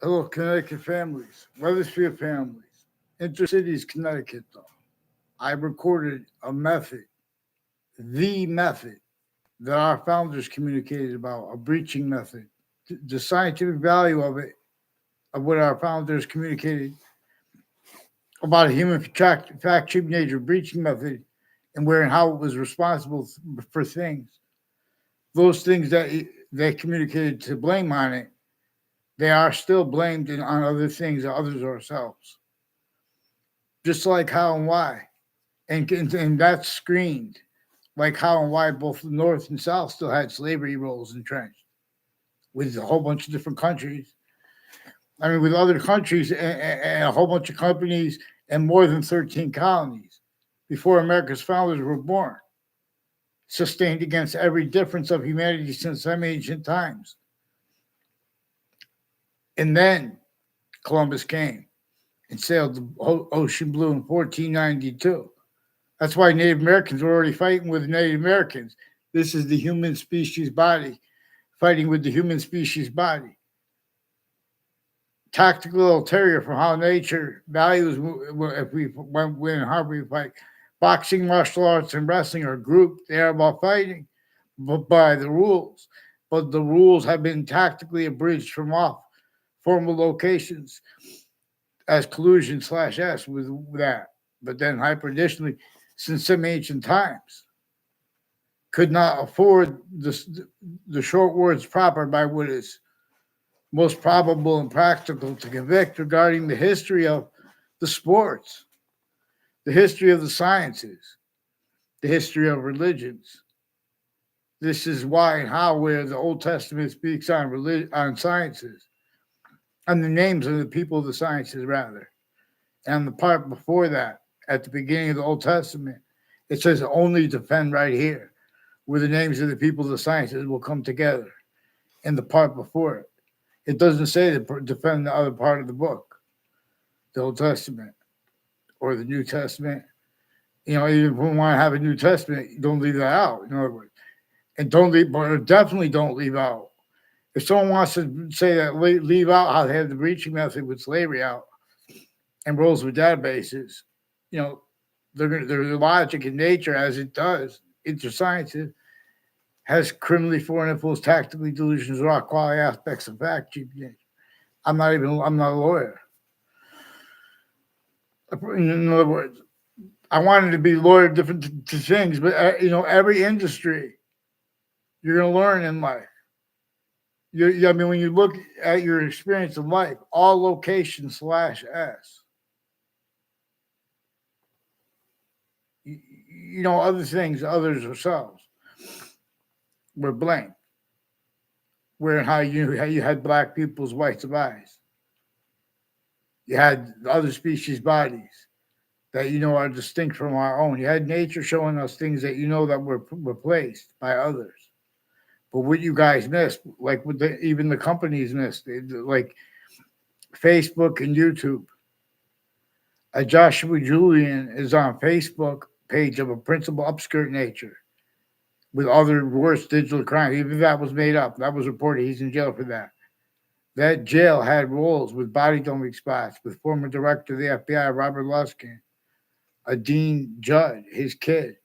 Hello, Connecticut families, Weathersfield families, Intercities, Connecticut, though. I recorded a method, the method that our founders communicated about, a breaching method. The scientific value of it, of what our founders communicated about a human fact sheet nature breaching method and where and how it was responsible for things. Those things that they communicated to blame on it, they are still blamed on other things, others ourselves. Just like how and why. And that's screened. Like how and why both the North and South still had slavery roles entrenched with a whole bunch of different countries. I mean, with other countries and a whole bunch of companies and more than 13 colonies before America's founders were born, sustained against every difference of humanity since some ancient times. And then Columbus came and sailed the ocean blue in 1492. That's why Native Americans were already fighting with Native Americans. This is the human species body fighting with the human species body. Tactical ulterior from how nature values if we win in harmony fight. Boxing, martial arts, and wrestling are grouped. They are about fighting, but by the rules. But the rules have been tactically abridged from off formal locations as collusion /s with that. But then hyper-additionally, since some ancient times, could not afford the short words proper by what is most probable and practical to convict regarding the history of the sports, the history of the sciences, the history of religions. This is why and how where the Old Testament speaks on sciences, on the names of the people of the sciences, rather. And the part before that, at the beginning of the Old Testament, it says only defend right here, where the names of the people of the sciences will come together. And the part before it, it doesn't say to defend the other part of the book, the Old Testament or the New Testament. You know, even if we want to have a New Testament, don't leave that out. In other words, and don't leave, but definitely don't leave out. If someone wants to say that leave out how they had the breaching method with slavery out and rules with databases, you know, their logic in nature as it does into sciences has criminally foreign influence, tactically delusions, raw quality aspects of fact. I'm not a lawyer. In other words, I wanted to be a lawyer different to things, but you know, every industry you're going to learn in life. I mean, when you look at your experience in life, all location /s. You know, other things, others ourselves were blamed. Where and how you had black people's whites of eyes. You had other species bodies that you know are distinct from our own. You had nature showing us things that you know that were replaced by others. But what you guys missed, like what even the companies missed, like Facebook and YouTube. Joshua Julian is on Facebook page of a principal upskirt nature with other worse digital crimes. Even that was made up. That was reported. He's in jail for that. That jail had roles with body dumping spots with former director of the FBI, Robert Luskin, a Dean Judd, his kid,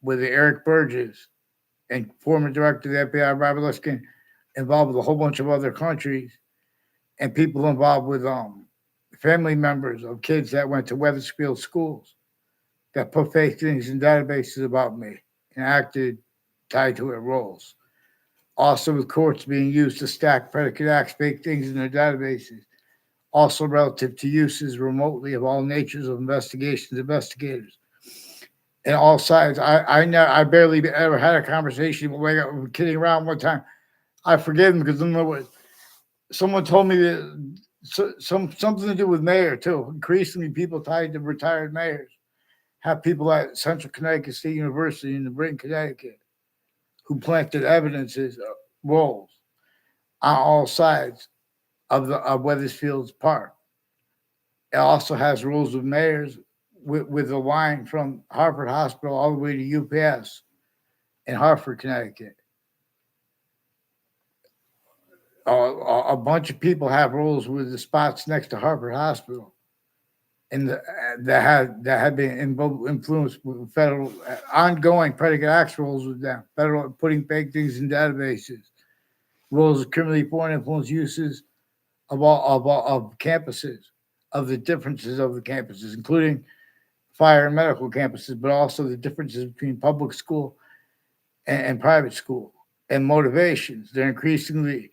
with Eric Burgess, and former director of the FBI, Robert Luskin, involved with a whole bunch of other countries, and people involved with family members of kids that went to Weathersfield schools that put fake things in databases about me and acted tied to their roles. Also, with courts being used to stack predicate acts, fake things in their databases. Also, relative to uses remotely of all natures of investigators. And all sides. I barely ever had a conversation with kidding around one time. I forget him because someone told me that something to do with mayor too. Increasingly, people tied to retired mayors have people at Central Connecticut State University in Britain, Connecticut, who planted evidences of roles on all sides of Weathersfield's Park. It also has rules of mayors with a line from Harvard Hospital all the way to UPS in Hartford, Connecticut. a bunch of people have roles with the spots next to Harvard Hospital, and that had been influenced with federal ongoing predicate acts rules with them, federal putting fake things in databases, rules of criminally foreign influence uses of campuses, of the differences of the campuses, including fire and medical campuses, but also the differences between public school and private school, and motivations. They're increasingly,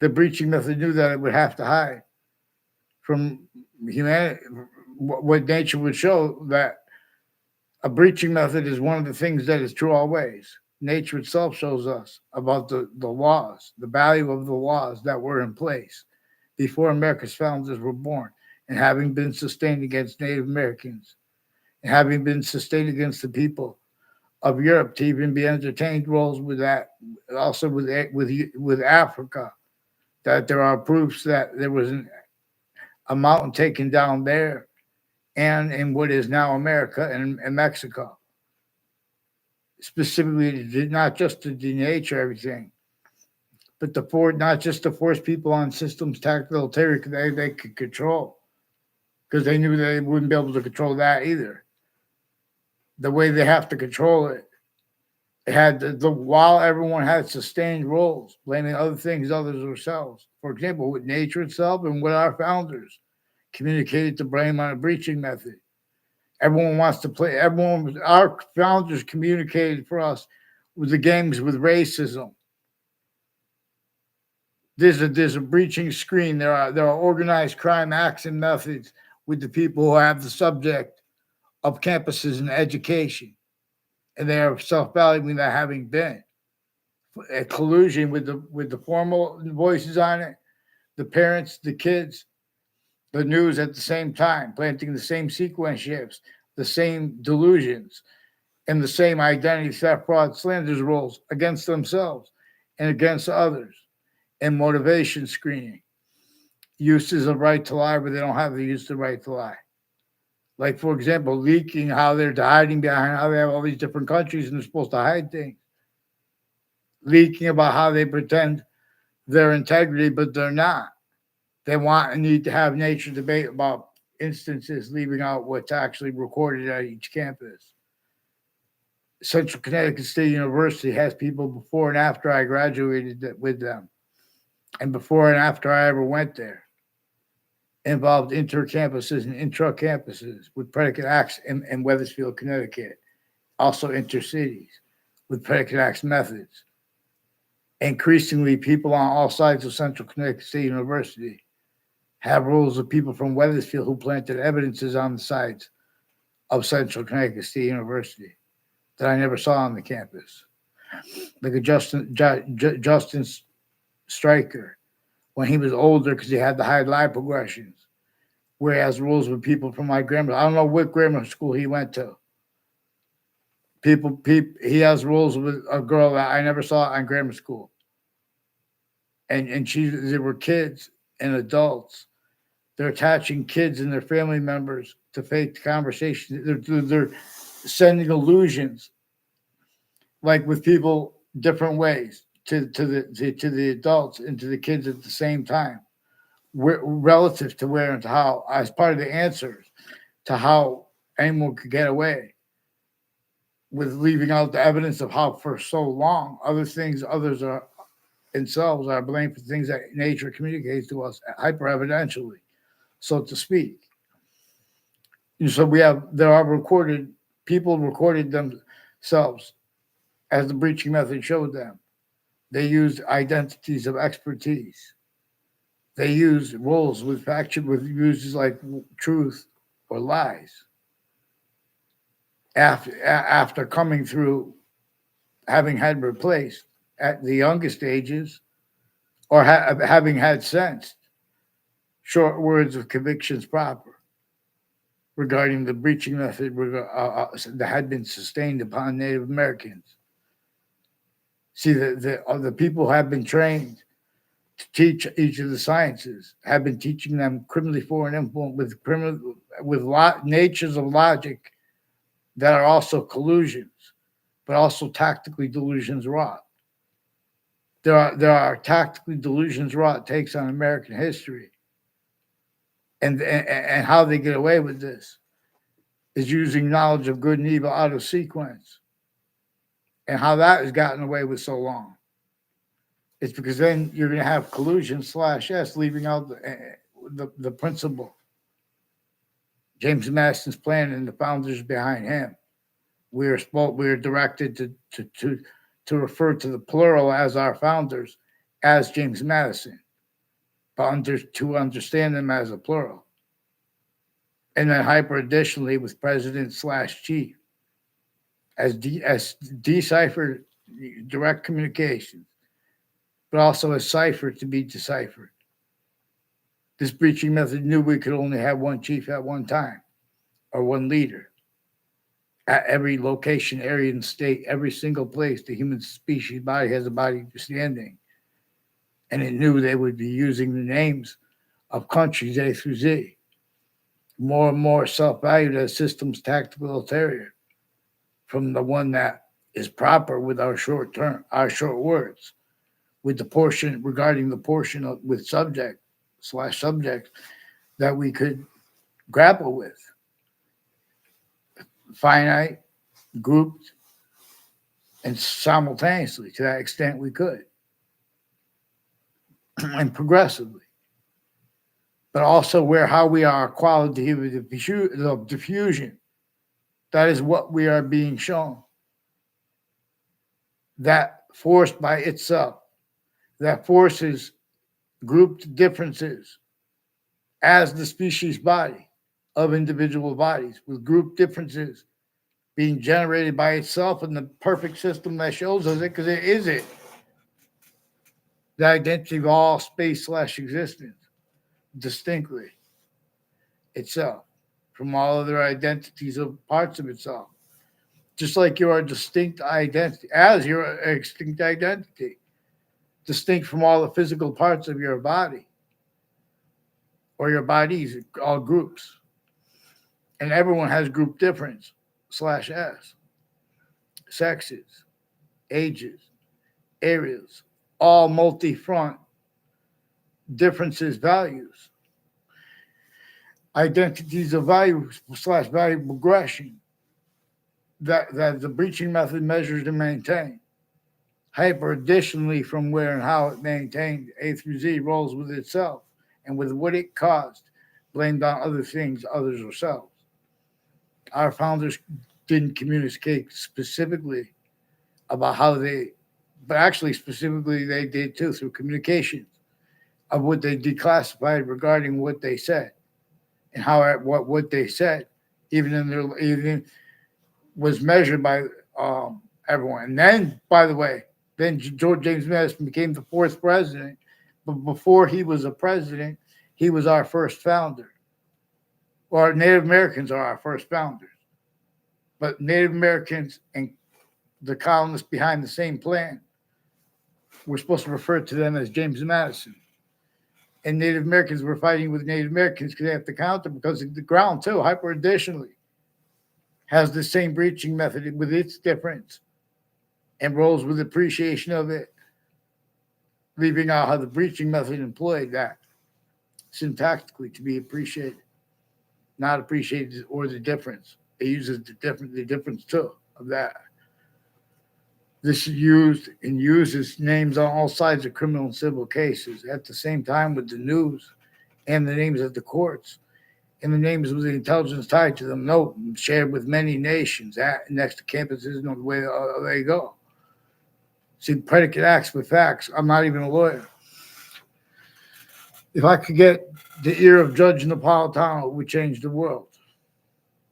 the breaching method knew that it would have to hide from humanity. What nature would show that a breaching method is one of the things that is true always. Nature itself shows us about the laws, the value of the laws that were in place before America's founders were born, and having been sustained against Native Americans, and having been sustained against the people of Europe to even be entertained roles with that, also with Africa, that there are proofs that there was a mountain taken down there and in what is now America and Mexico. Specifically, not just to denature everything, but not just to force people on systems tactical territory they could control, because they knew they wouldn't be able to control that either. The way they have to control it, it had while everyone had sustained roles, blaming other things, others themselves. For example, with nature itself and with our founders communicated to blame on a breaching method. Everyone wants to play. Our founders communicated for us with the games with racism. There's a breaching screen. There are organized crime acts and methods with the people who have the subject of campuses and education, and they are self-valuing that having been a collusion with the formal voices on it, the parents, the kids, the news at the same time, planting the same sequence shifts, the same delusions, and the same identity theft, fraud, slanders roles against themselves and against others, and motivation screening, uses of right to lie, but they don't have the use of the right to lie. Like, for example, leaking how they're hiding behind how they have all these different countries and they're supposed to hide things. Leaking about how they pretend their integrity, but they're not. They want and need to have nature debate about instances, leaving out what's actually recorded at each campus. Central Connecticut State University has people before and after I graduated with them, and before and after I ever went there, involved inter-campuses and intra-campuses with predicate acts in Wethersfield, Connecticut, also intercities with predicate acts methods. Increasingly, people on all sides of Central Connecticut State University have rules of people from Wethersfield who planted evidences on the sides of Central Connecticut State University that I never saw on the campus. Like a Justin Stryker, when he was older, because he had the high lie progressions, whereas rules with people from my grammar, I don't know what grammar school he went to. He has rules with a girl that I never saw on grammar school. And there were kids and adults. They're attaching kids and their family members to fake conversations. They're sending illusions, like with people, different ways to the adults and to the kids at the same time, relative to where and to how, as part of the answers to how anyone could get away with leaving out the evidence of how for so long others are themselves are blamed for things that nature communicates to us hyper-evidentially, so to speak. And so people recorded themselves as the breaching method showed them. They used identities of expertise. They used roles with uses like truth or lies. After coming through, having had replaced at the youngest ages, or having had sensed short words of convictions proper regarding the breaching method that had been sustained upon Native Americans. See, the people who have been trained to teach each of the sciences have been teaching them criminally foreign influence with natures of logic that are also collusions, but also tactically delusions wrought. There are tactically delusions wrought takes on American history, and how they get away with this is using knowledge of good and evil out of sequence, and how that has gotten away with so long. It's because then you're going to have collusion slash S, leaving out the principle. James Madison's plan and the founders behind him. We are directed to refer to the plural as our founders, as James Madison, but to understand them as a plural. And then hyper additionally with president slash chief as deciphered direct communications, but also as cipher to be deciphered. This breaching method knew we could only have one chief at one time, or one leader. At every location, area, and state, every single place the human species body has a body standing. And it knew they would be using the names of countries A through Z. More and more self-valued as systems tactical ulterior from the one that is proper with our short words, with the portion regarding the portion of, with subject that we could grapple with. Finite, grouped, and simultaneously to that extent we could. And progressively. But also how we are quality of diffusion. That is what we are being shown. That forced by itself, that forces grouped differences as the species body of individual bodies, with group differences being generated by itself in the perfect system that shows us it, because it is it. The identity of all space / existence, distinctly itself, from all other identities of parts of itself. Just like you are distinct identity, as your extinct identity, distinct from all the physical parts of your body, or your bodies, all groups. And everyone has group difference / S, sexes, ages, areas, all multi-front differences, values, identities of value / value progression that the breaching method measures and maintains. Hyper additionally from where and how it maintained A through Z rolls with itself and with what it caused, blamed on other things, others, or selves. Our founders didn't communicate specifically about how they, but actually specifically they did too, through communications of what they declassified regarding what they said and how what they said, even was measured by everyone. And then, by the way, then George James Madison became the fourth president, but before he was a president, he was our first founder. Or Native Americans are our first founders. But Native Americans and the colonists behind the same plan, we're supposed to refer to them as James Madison. And Native Americans were fighting with Native Americans because they have to counter, because the ground too, hyper additionally, has the same breaching method with its difference and rolls with appreciation of it, leaving out how the breaching method employed that syntactically to be appreciated, not appreciated, or the difference. It uses the difference too of that. This is used and uses names on all sides of criminal and civil cases at the same time with the news and the names of the courts and the names with the intelligence tied to them. Note, shared with many nations next to campuses and the way they go. See, predicate acts with facts. I'm not even a lawyer. If I could get the ear of Judge Napolitano, it would change the world.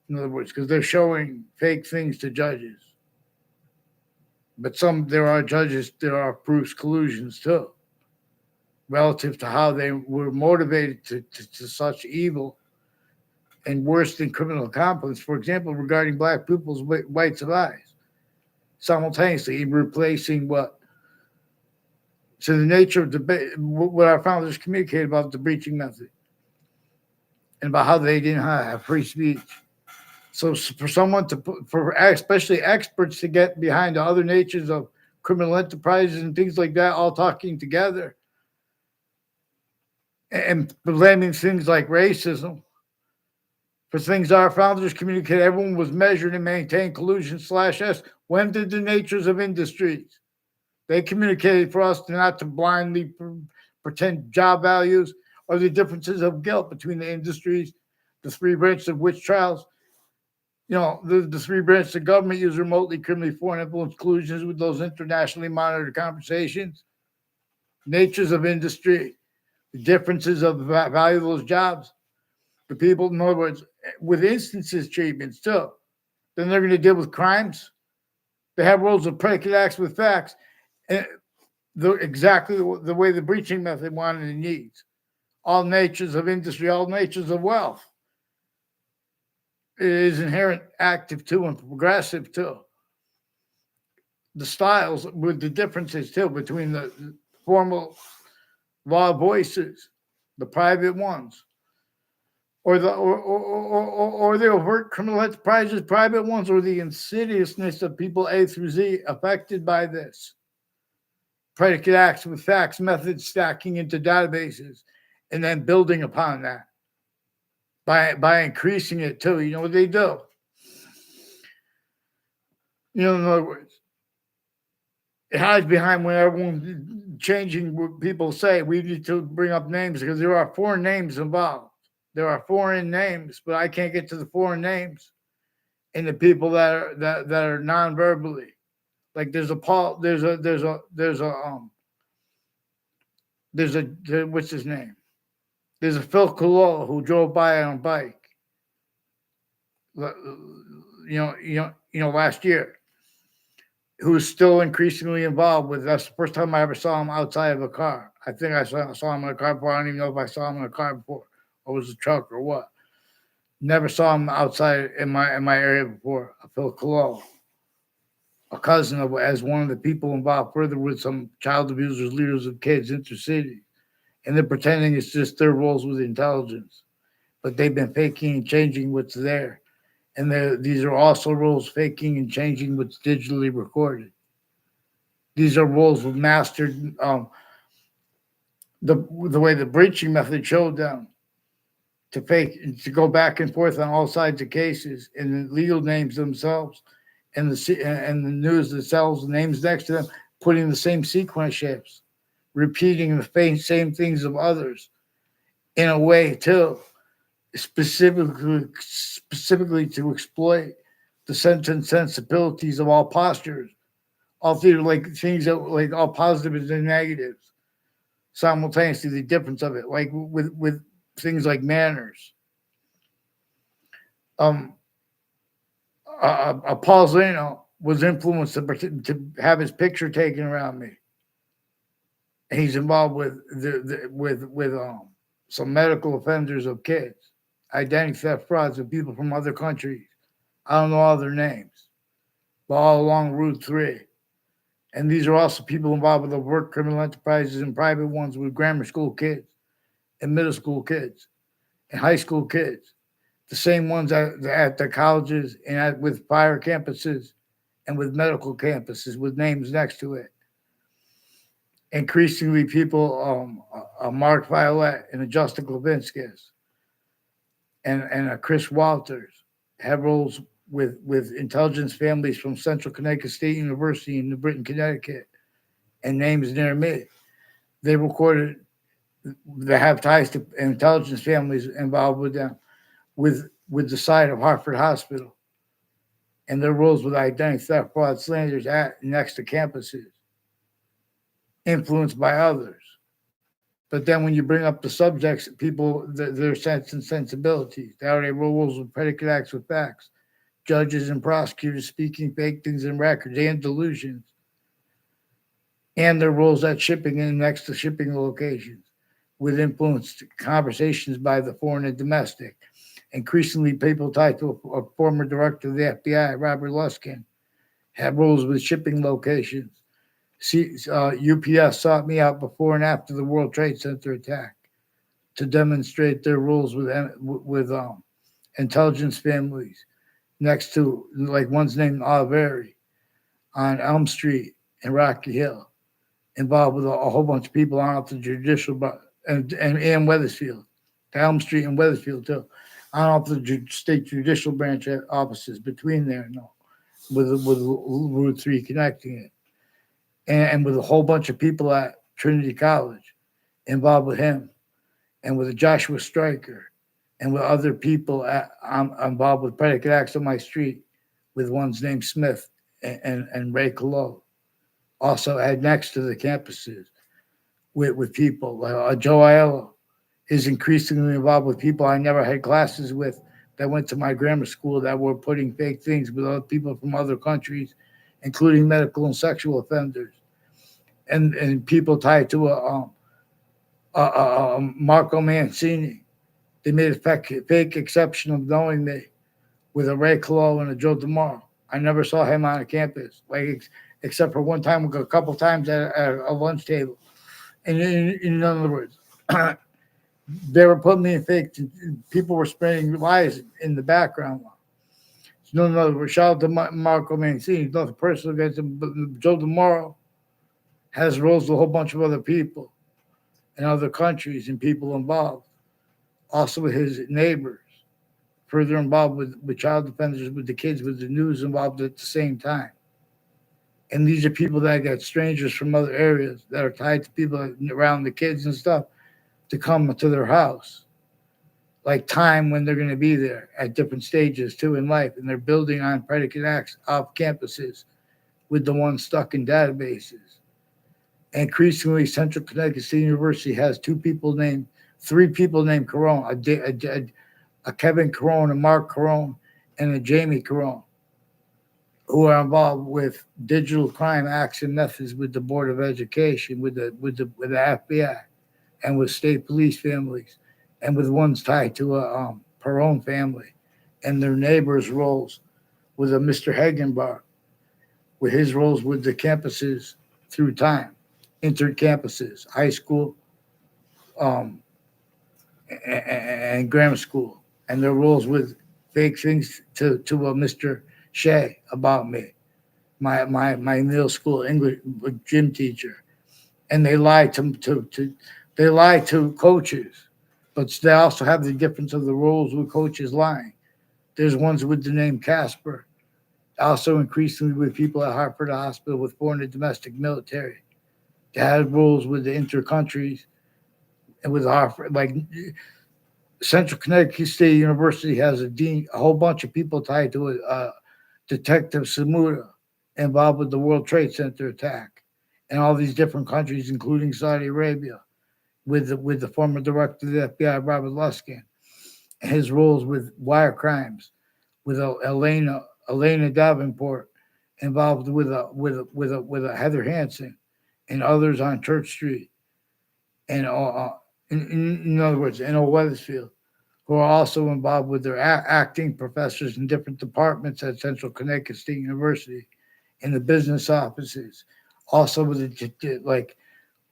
In other words, because they're showing fake things to judges. But there are judges, there are proofs, collusions too, relative to how they were motivated to such evil and worse than criminal accomplice. For example, regarding black pupils' whites of eyes, simultaneously replacing what? So the nature of what our founders communicated about the breaching method and about how they didn't have free speech. So for someone for especially experts to get behind the other natures of criminal enterprises and things like that all talking together and blaming things like racism for things our founders communicated. Everyone was measured and maintained collusion/S. When did the natures of industries? They communicated for us to not to blindly pretend job values or the differences of guilt between the industries, the three branches of which trials. The three branches of government use remotely criminally foreign influence collusions with those internationally monitored conversations. Natures of industry, the differences of the value of those jobs, the people, in other words, with instances treatments too. Then they're going to deal with crimes. They have rules of predicate acts with facts. And exactly the way the breaching method wanted and needs. All natures of industry, all natures of wealth. It is inherent active too and progressive too. The styles with the differences too between the formal law voices, the private ones, or the overt criminal enterprises, private ones, or the insidiousness of people A through Z affected by this. Predicate acts with facts, methods stacking into databases, and then building upon that by increasing it too. You know what they do? In other words, it hides behind when everyone's changing what people say. We need to bring up names because there are foreign names involved. There are foreign names, but I can't get to the foreign names and the people that are non-verbally. Like there's a Paul, there's a what's his name? There's a Phil Collusion who drove by on a bike. Last year, who is still increasingly involved with. That's the first time I ever saw him outside of a car. I think I saw him in a car before. I don't even know if I saw him in a car before, or was a truck or what. Never saw him outside in my area before. Phil Collusion, a cousin of, as one of the people involved further with some child abusers, leaders of kids, intercity. And they're pretending it's just their roles with intelligence. But they've been faking and changing what's there. And these are also roles faking and changing what's digitally recorded. These are roles with mastered the way the breaching method showed them to to go back and forth on all sides of cases, and the legal names themselves and the news themselves, the names next to them, putting the same sequence shifts, repeating the same things of others in a way too, specifically to exploit the sense and sensibilities of all postures, all theater, like things that like all positives and negatives, simultaneously the difference of it, like with things like manners. Paul Zeno was influenced to have his picture taken around me. And he's involved with some medical offenders of kids, identity theft frauds of people from other countries. I don't know all their names, but all along Route 3. And these are also people involved with overt criminal enterprises and private ones with grammar school kids and middle school kids and high school kids. The same ones at the colleges and with fire campuses and with medical campuses with names next to it. Increasingly, people, Mark Violet and a Justin Levinskis and a Chris Walters have roles with intelligence families from Central Connecticut State University in New Britain, Connecticut, and names near me. They recorded, they have ties to intelligence families involved with them, with the site of Hartford Hospital, and their roles with identity theft, fraud, slanders at next to campuses, influenced by others. But then when you bring up the subjects, people, their sense and sensibilities, they already roles with predicate acts with facts, judges and prosecutors speaking fake things in records and delusions, and their roles at shipping and next to shipping locations, with influenced conversations by the foreign and domestic. Increasingly, people tied to a former director of the FBI, Robert Luskin, have roles with shipping locations. UPS sought me out before and after the World Trade Center attack to demonstrate their roles with intelligence families next to, like one's named Oliveri on Elm Street in Rocky Hill, involved with a whole bunch of people on off the judicial, and Weathersfield, to Elm Street and Weathersfield too, on off the state judicial branch offices between there, no, with Route 3 connecting it, and with a whole bunch of people at Trinity College involved with him, and with Joshua Stryker, and with other people involved with predicate acts on my street, with one's named Smith and Ray Collusion. Also had next to the campuses with people. Joe Aiello is increasingly involved with people I never had classes with that went to my grammar school that were putting fake things with other people from other countries, including medical and sexual offenders, and people tied to Marco Mancini. They made a fake exception of knowing me with a Ray Collusion and a Joe DeMauro. I never saw him on a campus, except for one time, a couple times at a lunch table. And in other words, they were putting me in fake. People were spreading lies in the background. So in other words, shout out to Marco Mancini. Nothing personal against him, but Joe DeMauro has roles with a whole bunch of other people in other countries and people involved. Also with his neighbors, further involved with child defenders, with the kids, with the news involved at the same time. And these are people that got strangers from other areas that are tied to people around the kids and stuff to come to their house. Like time when they're going to be there at different stages too in life. And they're building on predicate acts off campuses with the ones stuck in databases. And increasingly, Central Connecticut State University has three people named Carone, a Kevin Carone, a Mark Carone, and a Jamie Carone, who are involved with digital crime acts and methods with the Board of Education, with the FBI, and with state police families, and with ones tied to a Perone family, and their neighbors' roles with a Mr. Hagenbar, with his roles with the campuses through time, inter-campuses, high school, and grammar school, and their roles with fake things to Mr. Shea about me, my middle school English gym teacher, and they lie to coaches, but they also have the difference of the roles with coaches lying. There's ones with the name Casper, also increasingly with people at Hartford Hospital with foreign and domestic military. They have roles with the inter-countries and with Hartford, like Central Connecticut State University has a dean, a whole bunch of people tied to it. Detective Samuda involved with the World Trade Center attack and all these different countries, including Saudi Arabia, with the former director of the FBI, Robert Luskin, and his roles with wire crimes, with Elena Davenport involved with a Heather Hansen and others on Church Street, and in other words, in Weathersfield, who are also involved with their acting professors in different departments at Central Connecticut State University, in the business offices, also with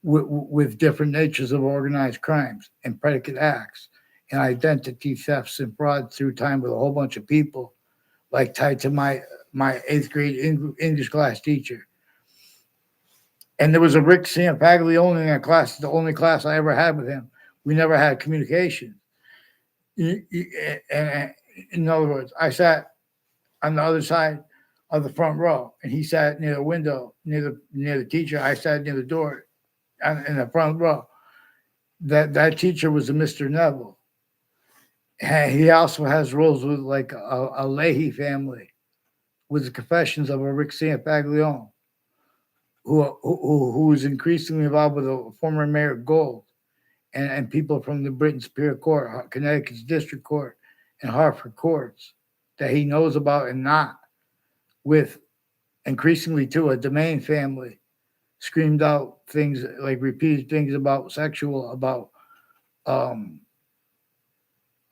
with different natures of organized crimes and predicate acts and identity thefts and fraud through time with a whole bunch of people, like tied to my 8th grade English class teacher. And there was a Rick Sampaglione in that class, the only class I ever had with him. We never had communication. And in other words, I sat on the other side of the front row, and he sat near the window, near the teacher. I sat near the door in the front row. That teacher was a Mr. Neville. And he also has roles with like a Leahy family, with the confessions of a Rick Sampaglione, who is increasingly involved with a former Mayor Gold and people from the Britain Superior Court, Connecticut's District Court, and Hartford courts that he knows about, and not with increasingly too a Domain family screamed out things, like repeated things about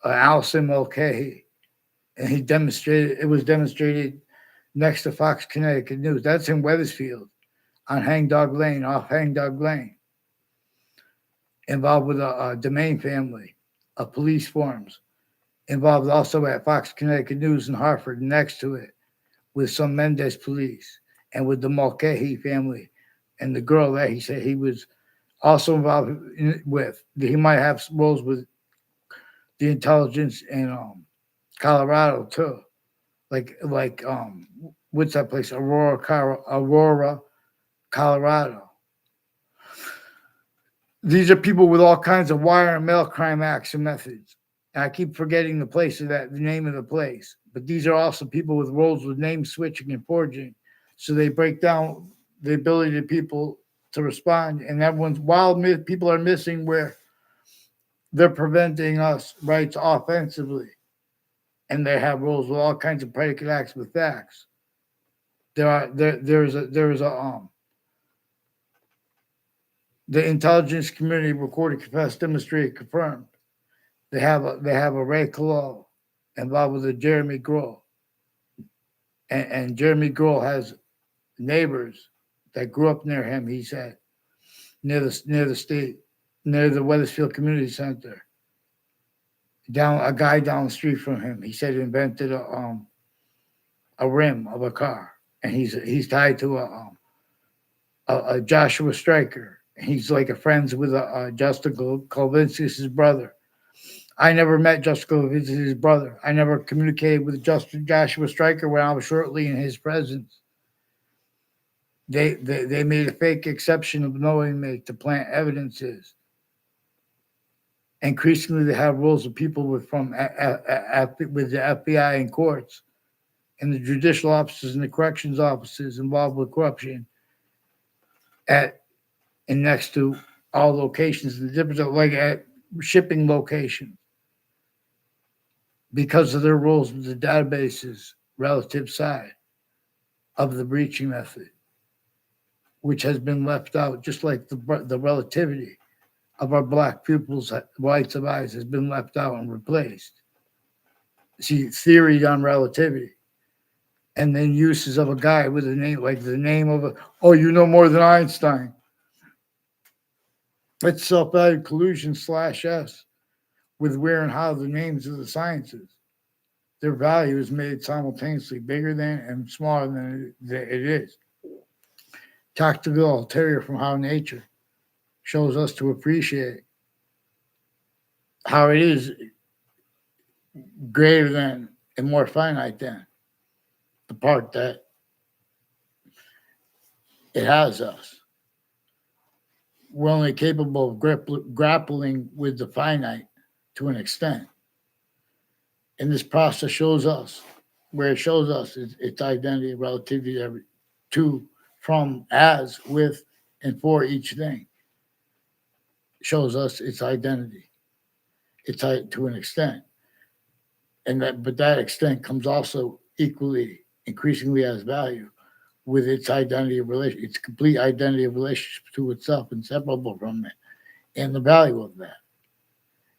Allison Mulcahy, and it was demonstrated next to Fox Connecticut News. That's in Weathersfield on Hangdog Lane, off Hangdog Lane, involved with a Domain family of police forms, involved also at Fox Connecticut News in Hartford, next to it, with some Mendez police and with the Mulcahy family and the girl that he said he was also involved with. He might have roles with the intelligence in Colorado too, like what's that place? Aurora, Colorado. These are people with all kinds of wire and mail crime acts and methods. And I keep forgetting the name of the place. But these are also people with roles with name switching and forging. So they break down the ability of people to respond. And while people are missing where they're preventing us rights offensively. And they have roles with all kinds of predicate acts with facts. The intelligence community recorded, confessed, demonstrated, confirmed. They have a Ray Collo involved with a Jeremy Grohl. And Jeremy Grohl has neighbors that grew up near him, he said, near the Weathersfield Community Center. A guy down the street from him, he said, invented a rim of a car. And he's tied to a Joshua Stryker. He's like a friends with Justin Kolvinskis' brother. I never met Justin Kolvinskis' brother. I never communicated with Joshua Stryker when I was shortly in his presence. They made a fake exception of knowing me to plant evidences. Increasingly, they have roles of people with the FBI and courts, and the judicial offices and the corrections offices involved with corruption and next to all locations, the difference of like at shipping locations, because of their roles with the databases relative side of the breaching method, which has been left out, just like the relativity of our black pupils' rights of eyes has been left out and replaced. See, theory on relativity. And then uses of a guy with a name, like the name of you know more than Einstein. It's self-added collusion /S with where and how the names of the sciences. Their value is made simultaneously bigger than and smaller than it is. Tactical ulterior from how nature shows us to appreciate how it is greater than and more finite than the part that it has us. We're only capable of grappling with the finite to an extent. And this process shows us where it shows us its identity, relativity to, from, as, with, and for each thing. It shows us its identity. It's to an extent. But that extent comes also equally, increasingly as value with its identity of relationship, its complete identity of relationship to itself, inseparable from it, and the value of that.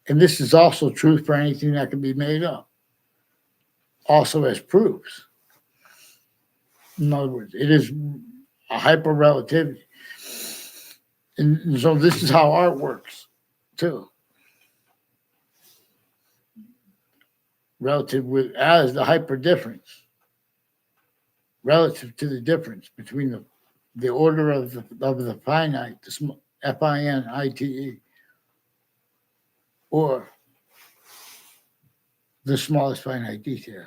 And this is also true for anything that can be made up, also as proofs. In other words, it is a hyper-relativity. And so this is how art works, too. Relative with as the hyper-difference. Relative to the difference between the order of the finite, the finite, or the smallest finite detail.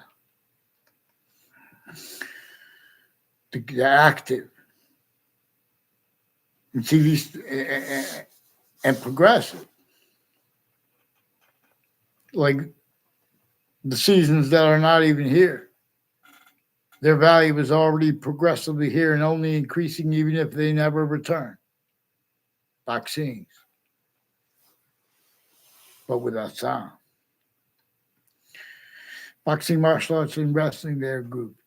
The active. And see these and progressive. Like the seasons that are not even here. Their value is already progressively here and only increasing even if they never return. Vaccines. But without sound. Boxing, martial arts, and wrestling, they're grouped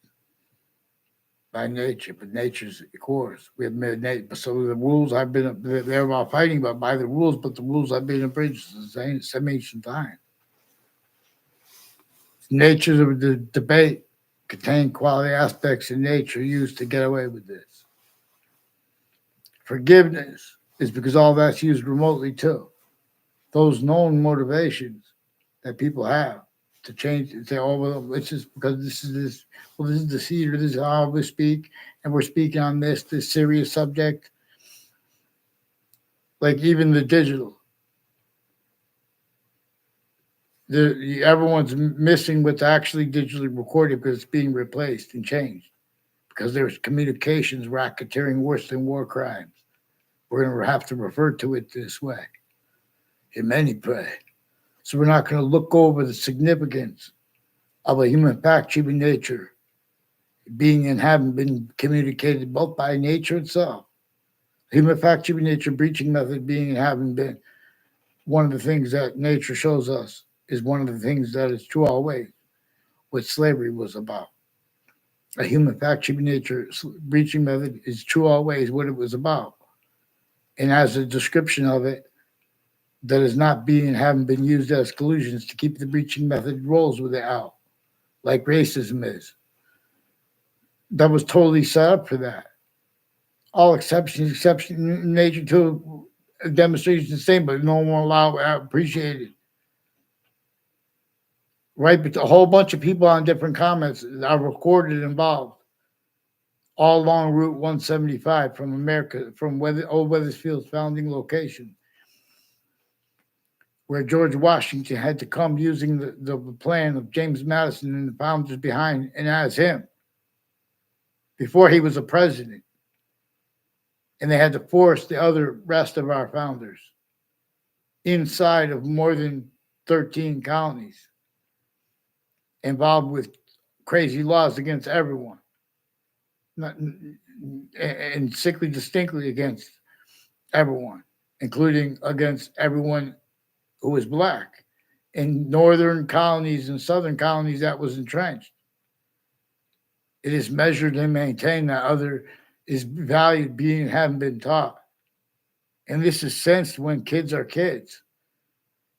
by nature, but nature's course. We have made nature. So the rules they're about fighting but by the rules, but the rules have been abridged since ancient time. Nature of the debate contain quality aspects in nature used to get away with this. Forgiveness is because all that's used remotely too. Those known motivations that people have to change and say, well, it's just because this is the seed, or this is how we speak, and we're speaking on this serious subject. like even the digital. Everyone's missing what's actually digitally recorded because it's being replaced and changed because there's communications racketeering worse than war crimes. We're going to have to refer to it this way in many way. So we're not going to look over the significance of a human fact sheet nature being and having been communicated both by nature itself. Human fact sheet nature breaching method being and having been one of the things that nature shows us is one of the things that is true always, what slavery was about. A human fact sheet nature breaching method is true always what it was about. And as a description of it, that is not being and haven't been used as collusions to keep the breaching method rolls with it out, like racism is. That was totally set up for that. All exceptions, exception nature to demonstrations the same, but no one will allow appreciate it. Right, but a whole bunch of people on different comments are recorded involved all along Route 175 from America, from Old Weathersfield's founding location, where George Washington had to come using the plan of James Madison and the founders behind and as him before he was a president. And they had to force the other rest of our founders inside of more than 13 colonies involved with crazy laws against everyone. Not, and sickly distinctly against everyone, including against everyone who was black. In northern colonies and southern colonies, that was entrenched. It is measured and maintained that other is valued being haven't been taught. And this is sensed when kids are kids.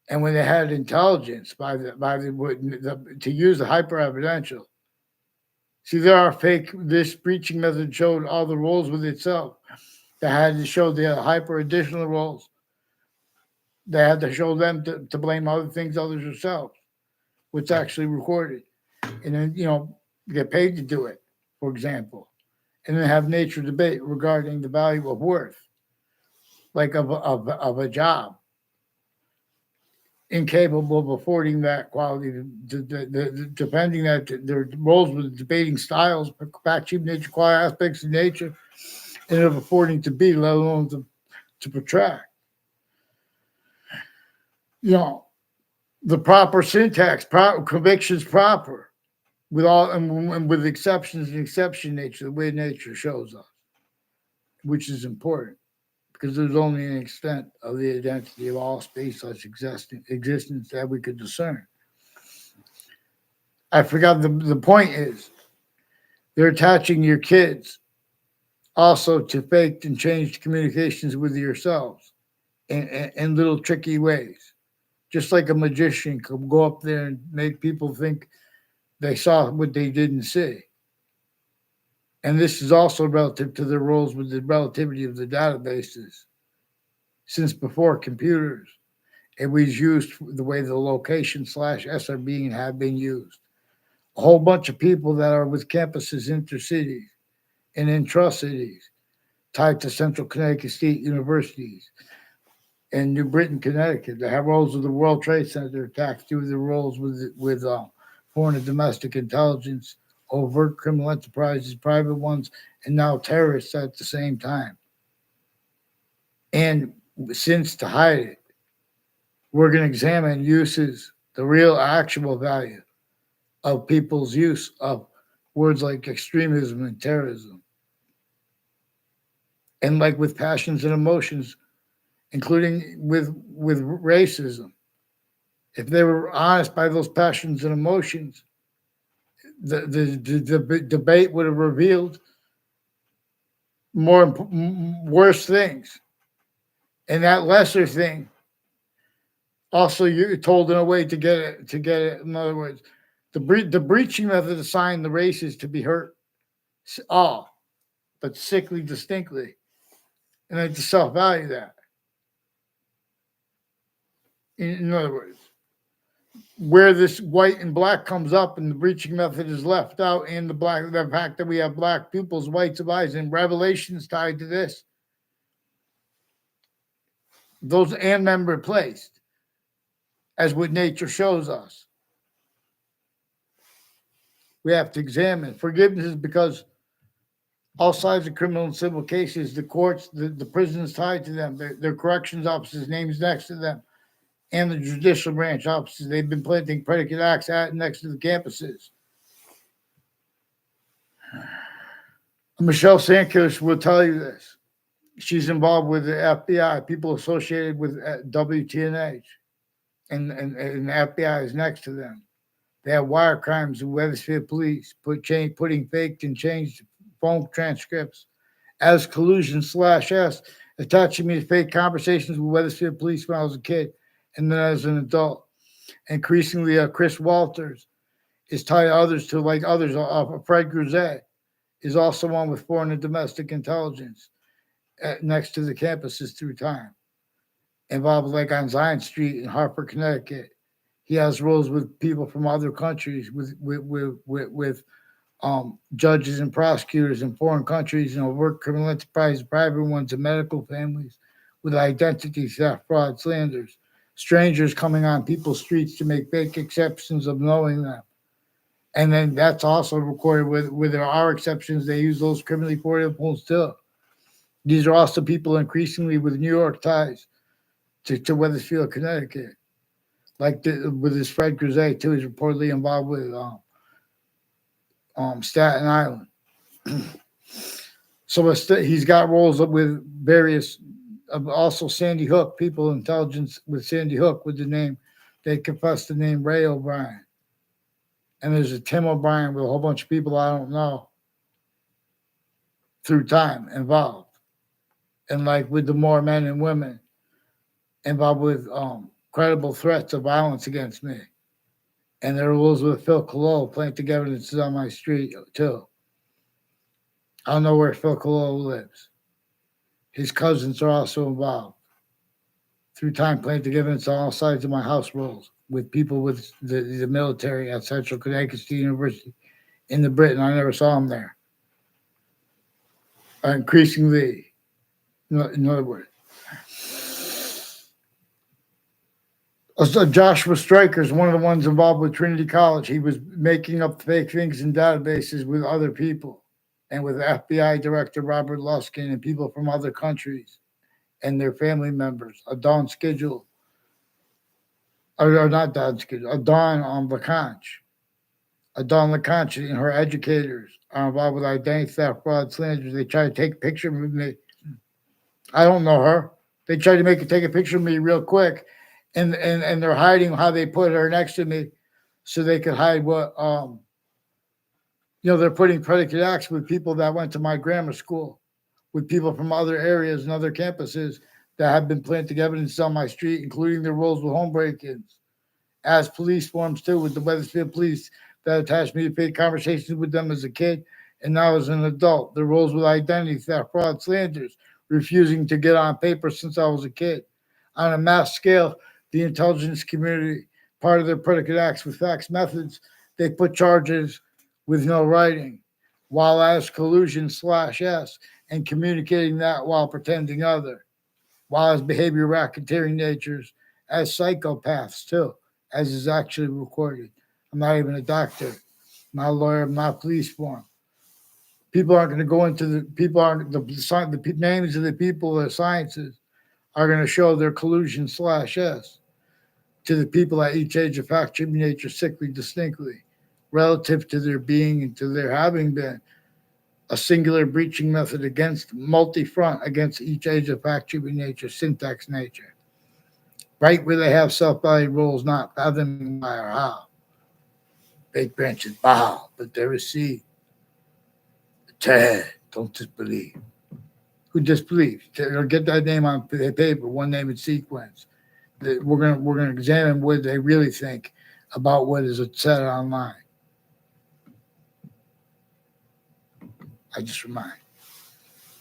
And when they had intelligence to use the hyper-evidential. See, there are fake, this breaching method showed all the roles with itself. They had to show the hyper additional roles. They had to show them to blame other things, others themselves, which actually recorded. And then, get paid to do it, for example. And then have nature debate regarding the value of worth, like of a job, incapable of affording that quality, defending that their roles with debating styles, fact sheet nature, quality aspects of nature, and of affording to be, let alone to protract. The proper syntax, convictions proper, with all and with exceptions and exception nature, the way nature shows us, which is important because there's only an extent of the identity of all space such existence that we could discern. I forgot the point is they're attaching your kids also to faked and changed communications with yourselves in little tricky ways. Just like a magician could go up there and make people think they saw what they didn't see. And this is also relative to their roles with the relativity of the databases. Since before computers, it was used the way the location / SRB have been used. A whole bunch of people that are with campuses intercities and intra-cities tied to Central Connecticut State Universities and New Britain, Connecticut, that have roles of the World Trade Center attacks through the roles with foreign and domestic intelligence, overt criminal enterprises, private ones, and now terrorists at the same time. And since to hide it, we're going to examine uses, the real actual value of people's use of words like extremism and terrorism. And like with passions and emotions, including with racism. If they were honest by those passions and emotions, the debate would have revealed worse things. And that lesser thing, also you're told in a way to get it. In other words, the breaching method assigned the races to be hurt all, but sickly distinctly. And they to self-value that. In other words, where this white and black comes up and the breaching method is left out, and the fact that we have black pupils, whites of eyes, and revelations tied to this. those and men replaced, as what nature shows us. We have to examine forgiveness is because all sides of criminal and civil cases, the courts, the prisons tied to them, their corrections officers' names next to them, and the judicial branch offices. They've been planting predicate acts at next to the campuses. Michelle Sankosh will tell you this. She's involved with the FBI, people associated with WTNH, and the FBI is next to them. They have wire crimes in Wethersfield police, putting faked and changed phone transcripts as collusion/S, attaching me to fake conversations with Wethersfield police when I was a kid and then as an adult. Increasingly, Chris Walters is tied to others to like others. Fred Grisette is also one with foreign and domestic intelligence next to the campuses through time. Involved like on Zion Street in Hartford, Connecticut. He has roles with people from other countries, with judges and prosecutors in foreign countries, overt criminal enterprises, private ones, and medical families, with identity theft, fraud, slanders, strangers coming on people's streets to make fake exceptions of knowing them. And then that's also recorded with there are exceptions. They use those criminally portable too. These are also people increasingly with New York ties to Wethersfield, Connecticut. Like with his Fred Grisette too, he's reportedly involved with Staten Island. So he's got roles with various, also Sandy Hook, people intelligence with Sandy Hook with the name, they confessed the name Ray O'Brien. And there's a Tim O'Brien with a whole bunch of people I don't know through time involved. And like with the more men and women involved with credible threats of violence against me. And there are rules with Phil Collusion planting evidence on my street too. I don't know where Phil Collusion lives. His cousins are also involved. Through time, planting evidence on all sides of my house rules with people with the military at Central Connecticut State University in the Britain. I never saw him there. Increasingly, in other words. Joshua Stryker is one of the ones involved with Trinity College. He was making up fake things in databases with other people and with FBI Director Robert Luskin and people from other countries and their family members. Dawn Schedule, or not Dawn Schedule, Dawn LaConch. Dawn LaConch and her educators are involved with identity theft, fraud, slanders. They try to take a picture with me. I don't know her. They tried to take a picture of me real quick. And they're hiding how they put her next to me so they could hide what, they're putting predicate acts with people that went to my grammar school, with people from other areas and other campuses that have been planting evidence on my street, including their roles with home break-ins, as police forms too, with the Wethersfield police that attached me to fake conversations with them as a kid and now as an adult. Their roles with identity theft, fraud, slanders, refusing to get on paper since I was a kid. On a mass scale, the intelligence community, part of their predicate acts with facts methods, they put charges with no writing, while as collusion/S and communicating that while pretending other, while as behavior racketeering natures, as psychopaths too, as is actually recorded. I'm not even a doctor, I'm not a lawyer, I'm not police form. People aren't going to go into the names of the people, the sciences are going to show their collusion/S to the people at each age of fact, true nature, sickly, distinctly, relative to their being and to their having been a singular breaching method against multi-front against each age of fact, true nature, syntax nature. Right where they have self-valued roles, not fathoming why or how. Big branches bow, but there is seed. Ted, don't disbelieve. Who disbelieves? Or get that name on paper, one name in sequence. We're gonna examine what they really think about what is said online. I just remind.